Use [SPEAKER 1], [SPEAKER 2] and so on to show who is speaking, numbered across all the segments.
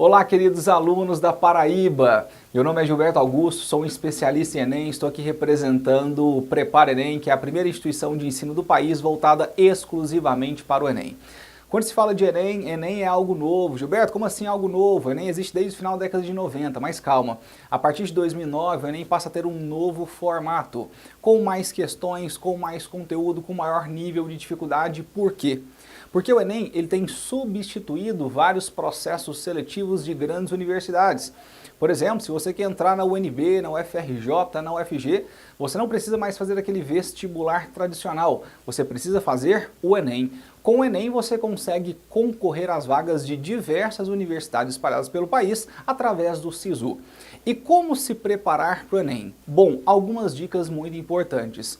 [SPEAKER 1] Olá, queridos alunos da Paraíba. Meu nome é Gilberto Augusto, sou um especialista em Enem, estou aqui representando o Prepara Enem, que é a primeira instituição de ensino do país voltada exclusivamente para o Enem. Quando se fala de Enem, Enem é algo novo. Gilberto, como assim algo novo? O Enem existe desde o final da década de 90, mas calma. A partir de 2009, o Enem passa a ter um novo formato, com mais questões, com mais conteúdo, com maior nível de dificuldade. Por quê? Porque o Enem ele tem substituído vários processos seletivos de grandes universidades. Por exemplo, se você quer entrar na UNB, na UFRJ, na UFG, você não precisa mais fazer aquele vestibular tradicional, você precisa fazer o Enem. Com o Enem você consegue concorrer às vagas de diversas universidades espalhadas pelo país através do SISU. E como se preparar para o Enem? Bom, algumas dicas muito importantes.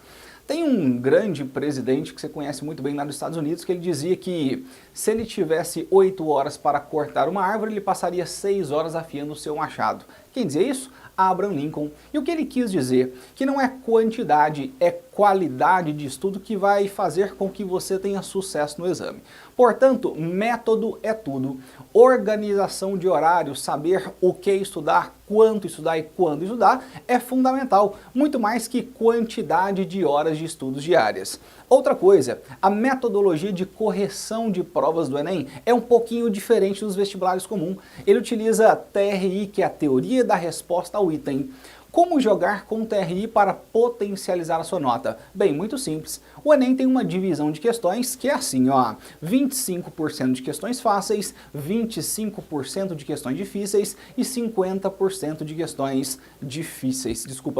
[SPEAKER 1] Tem um grande presidente que você conhece muito bem lá nos Estados Unidos que ele dizia que se ele tivesse 8 horas para cortar uma árvore, ele passaria 6 horas afiando o seu machado. Quem dizia isso? Abraham Lincoln. E o que ele quis dizer? Que não é quantidade, é qualidade de estudo que vai fazer com que você tenha sucesso no exame. Portanto, método é tudo. Organização de horário, saber o que estudar, quanto estudar e quando estudar é fundamental, muito mais que quantidade de horas de estudos diárias. Outra coisa, a metodologia de correção de provas do Enem é um pouquinho diferente dos vestibulares comuns. Ele utiliza TRI, que é a teoria da resposta ao item. Como jogar com o TRI para potencializar a sua nota? Bem, muito simples. O Enem tem uma divisão de questões que é assim, ó, 25% de questões fáceis, 25% de questões difíceis e 50% de questões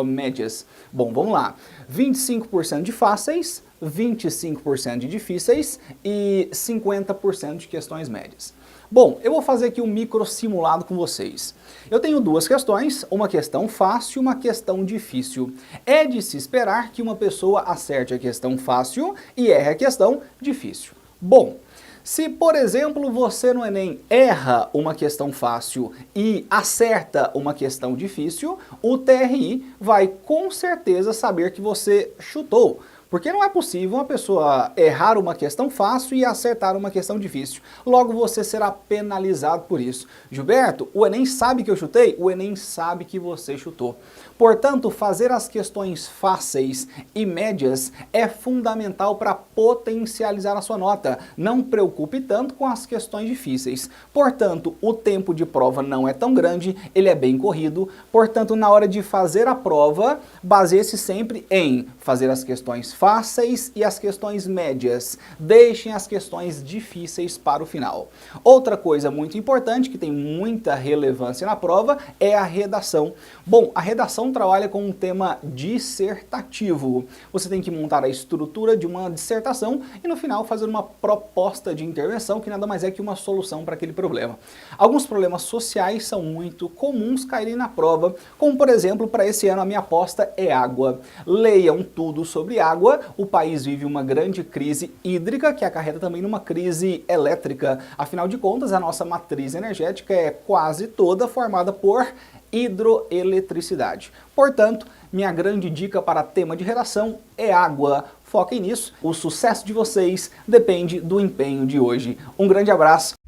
[SPEAKER 1] médias. Bom, vamos lá. 25% de fáceis, 25% de difíceis e 50% de questões médias. Bom, eu vou fazer aqui um micro simulado com vocês. Eu tenho duas questões, uma questão fácil e uma questão difícil. É de se esperar que uma pessoa acerte a questão fácil e erre a questão difícil. Bom, se, por exemplo, você no Enem erra uma questão fácil e acerta uma questão difícil, o TRI vai com certeza saber que você chutou. Porque não é possível uma pessoa errar uma questão fácil e acertar uma questão difícil. Logo, você será penalizado por isso. Gilberto, o Enem sabe que eu chutei? O Enem sabe que você chutou. Portanto, fazer as questões fáceis e médias é fundamental para potencializar a sua nota. Não preocupe tanto com as questões difíceis. Portanto, o tempo de prova não é tão grande, ele é bem corrido. Portanto, na hora de fazer a prova, baseie-se sempre em fazer as questões fáceis e as questões médias. Deixem as questões difíceis para o final. Outra coisa muito importante, que tem muita relevância na prova, é a redação. Bom, a redação trabalha com um tema dissertativo. Você tem que montar a estrutura de uma dissertação e no final fazer uma proposta de intervenção, que nada mais é que uma solução para aquele problema. Alguns problemas sociais são muito comuns caírem na prova, como por exemplo, para esse ano a minha aposta é água. Leiam tudo sobre água. O país vive uma grande crise hídrica que acarreta também numa crise elétrica. Afinal de contas, a nossa matriz energética é quase toda formada por hidroeletricidade. Portanto, minha grande dica para tema de redação é água. Foquem nisso. O sucesso de vocês depende do empenho de hoje. Um grande abraço